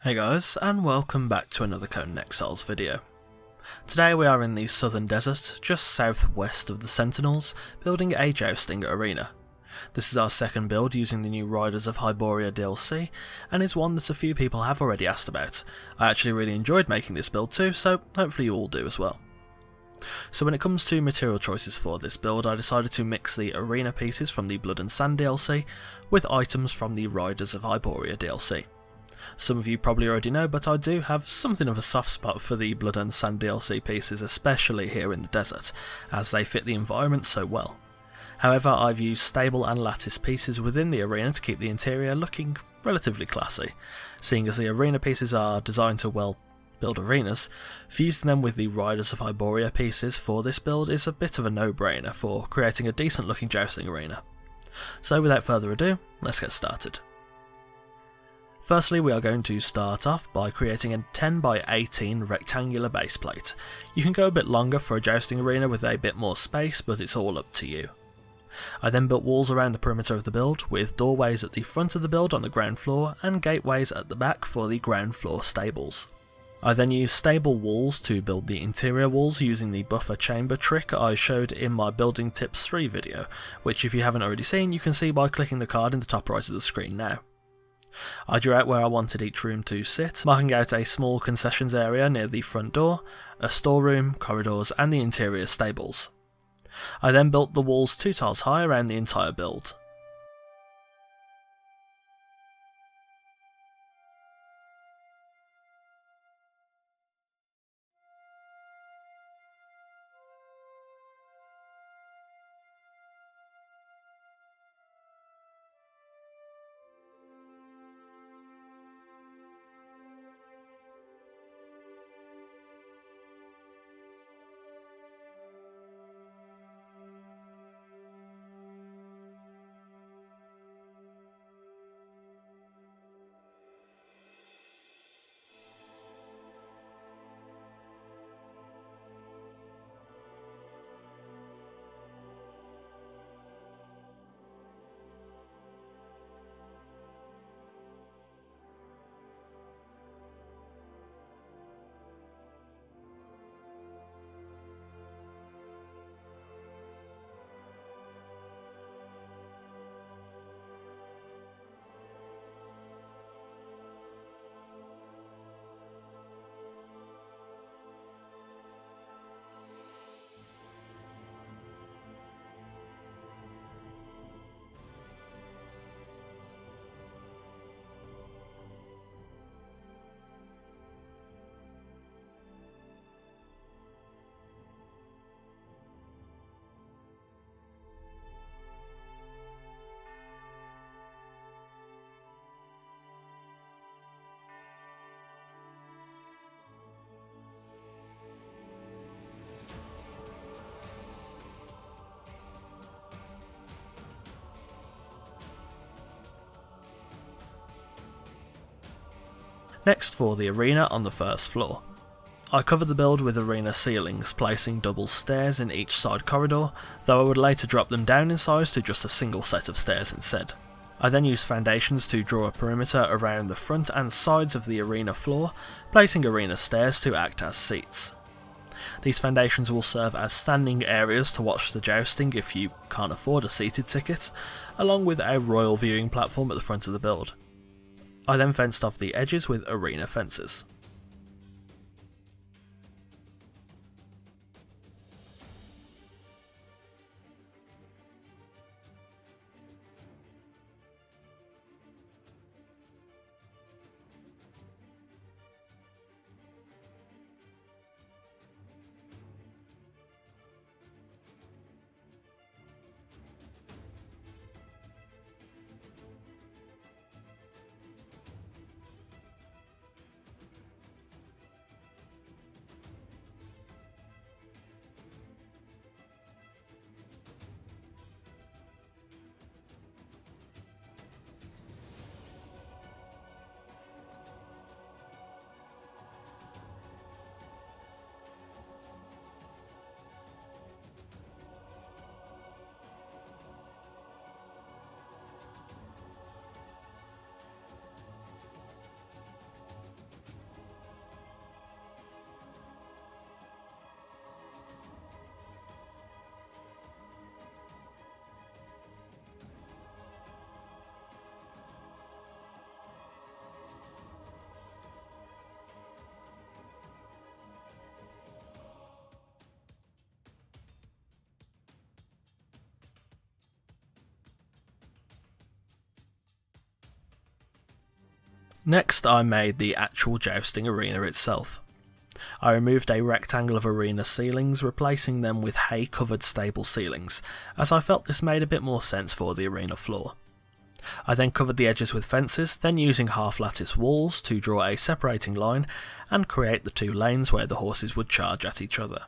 Hey guys, and welcome back to another Conan Exiles video. Today we are in the southern desert, just southwest of the Sentinels, building a Jousting Arena. This is our second build using the new Riders of Hyboria DLC, and it's one that a few people have already asked about. I actually really enjoyed making this build too, so hopefully you all do as well. So when it comes to material choices for this build, I decided to mix the arena pieces from the Blood and Sand DLC with items from the Riders of Hyboria DLC. Some of you probably already know, but I do have something of a soft spot for the Blood and Sand DLC pieces, especially here in the desert, as they fit the environment so well. However, I've used stable and lattice pieces within the arena to keep the interior looking relatively classy, seeing as the arena pieces are designed to, well, build arenas. Fusing them with the Riders of Hyboria pieces for this build is a bit of a no-brainer for creating a decent looking jousting arena. So without further ado, let's get started. Firstly, we are going to start off by creating a 10 by 18 rectangular base plate. You can go a bit longer for a jousting arena with a bit more space, but it's all up to you. I then built walls around the perimeter of the build, with doorways at the front of the build on the ground floor and gateways at the back for the ground floor stables. I then used stable walls to build the interior walls using the buffer chamber trick I showed in my Building Tips 3 video, which if you haven't already seen you can see by clicking the card in the top right of the screen now. I drew out where I wanted each room to sit, marking out a small concessions area near the front door, a storeroom, corridors and the interior stables. I then built the walls 2 tiles high around the entire build. Next for the arena on the first floor. I covered the build with arena ceilings, placing double stairs in each side corridor, though I would later drop them down in size to just a single set of stairs instead. I then used foundations to draw a perimeter around the front and sides of the arena floor, placing arena stairs to act as seats. These foundations will serve as standing areas to watch the jousting if you can't afford a seated ticket, along with a royal viewing platform at the front of the build. I then fenced off the edges with arena fences. Next, I made the actual jousting arena itself. I removed a rectangle of arena ceilings, replacing them with hay-covered stable ceilings, as I felt this made a bit more sense for the arena floor. I then covered the edges with fences, then using half-lattice walls to draw a separating line and create the two lanes where the horses would charge at each other.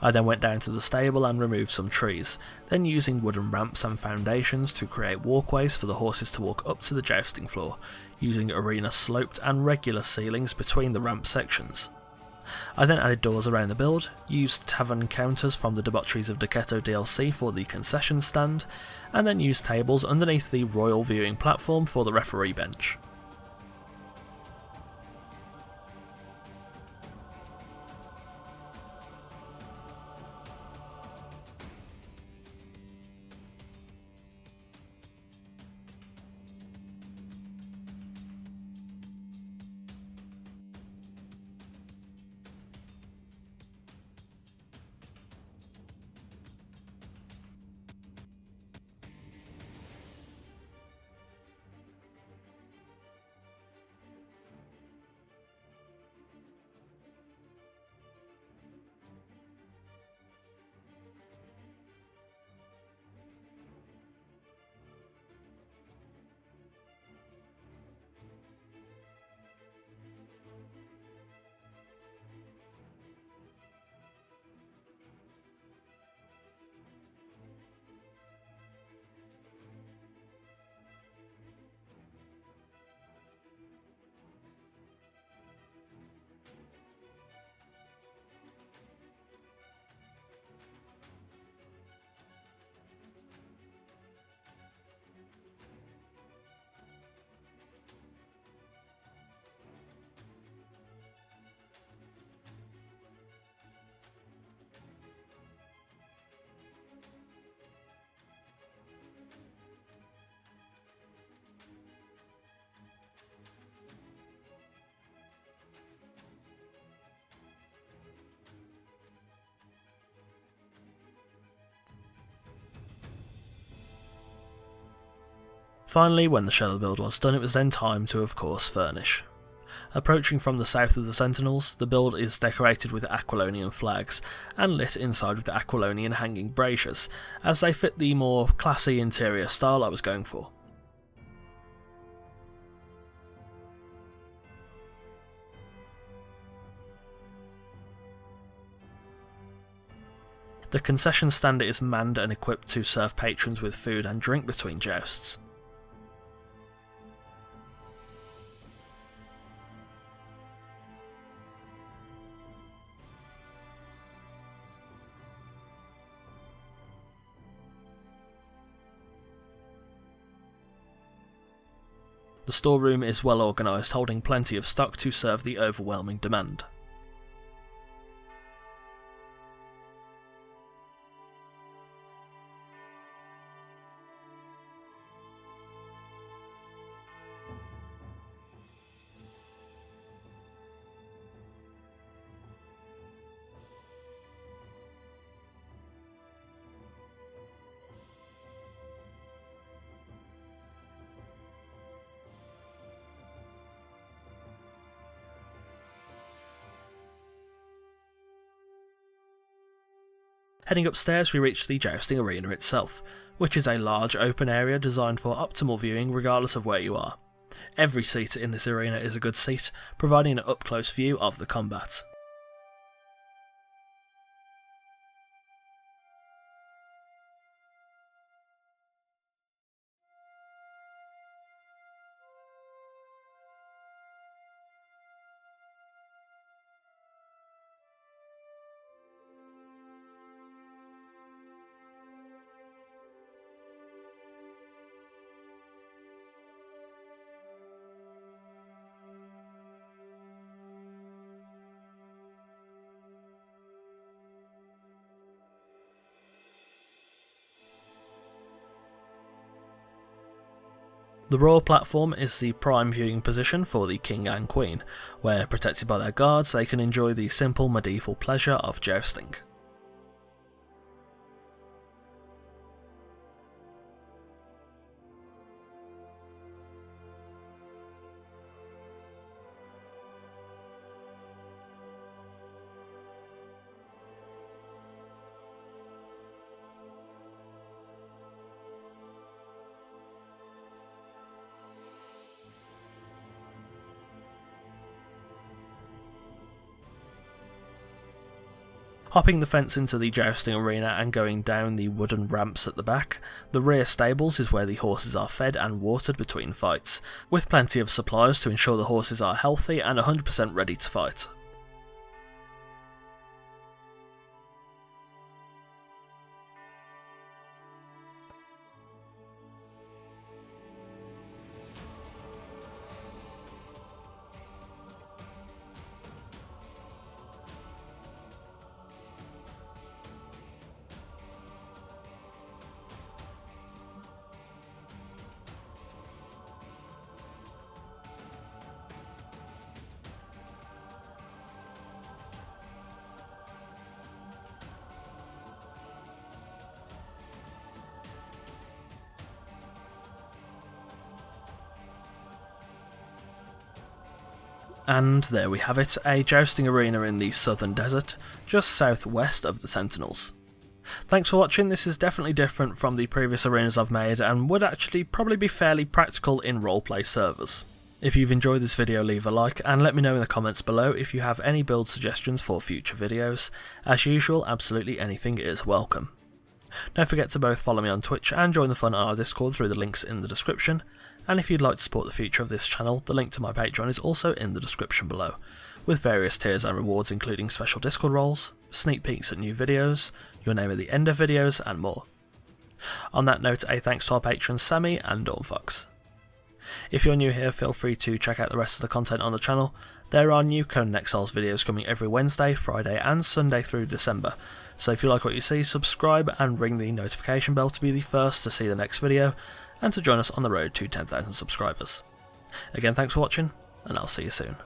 I then went down to the stable and removed some trees, then using wooden ramps and foundations to create walkways for the horses to walk up to the jousting floor, using arena sloped and regular ceilings between the ramp sections. I then added doors around the build, used tavern counters from the Debaucheries of Decketo DLC for the concession stand, and then used tables underneath the royal viewing platform for the referee bench. Finally, when the shell of the build was done, it was then time to of course furnish. Approaching from the south of the Sentinels, the build is decorated with Aquilonian flags, and lit inside with the Aquilonian hanging braziers, as they fit the more classy interior style I was going for. The concession stand is manned and equipped to serve patrons with food and drink between jousts. The storeroom is well organised, holding plenty of stock to serve the overwhelming demand. Heading upstairs, we reach the jousting arena itself, which is a large open area designed for optimal viewing regardless of where you are. Every seat in this arena is a good seat, providing an up-close view of the combat. The royal platform is the prime viewing position for the king and queen, where, protected by their guards, they can enjoy the simple medieval pleasure of jousting. Hopping the fence into the jousting arena and going down the wooden ramps at the back, the rear stables is where the horses are fed and watered between fights, with plenty of supplies to ensure the horses are healthy and 100% ready to fight. And there we have it, a jousting arena in the southern desert, just southwest of the Sentinels. Thanks for watching. This is definitely different from the previous arenas I've made and would actually probably be fairly practical in roleplay servers. If you've enjoyed this video, leave a like and let me know in the comments below if you have any build suggestions for future videos. As usual, absolutely anything is welcome. Don't forget to both follow me on Twitch and join the fun on our Discord through the links in the description. And if you'd like to support the future of this channel, the link to my Patreon is also in the description below, with various tiers and rewards including special Discord roles, sneak peeks at new videos, your name at the end of videos, and more. On that note, a thanks to our patrons Sammy and Dawnfox. If you're new here, feel free to check out the rest of the content on the channel. There are new Conan Exiles videos coming every Wednesday, Friday and Sunday through December, so if you like what you see, subscribe and ring the notification bell to be the first to see the next video, and to join us on the road to 10,000 subscribers. Again, thanks for watching, and I'll see you soon.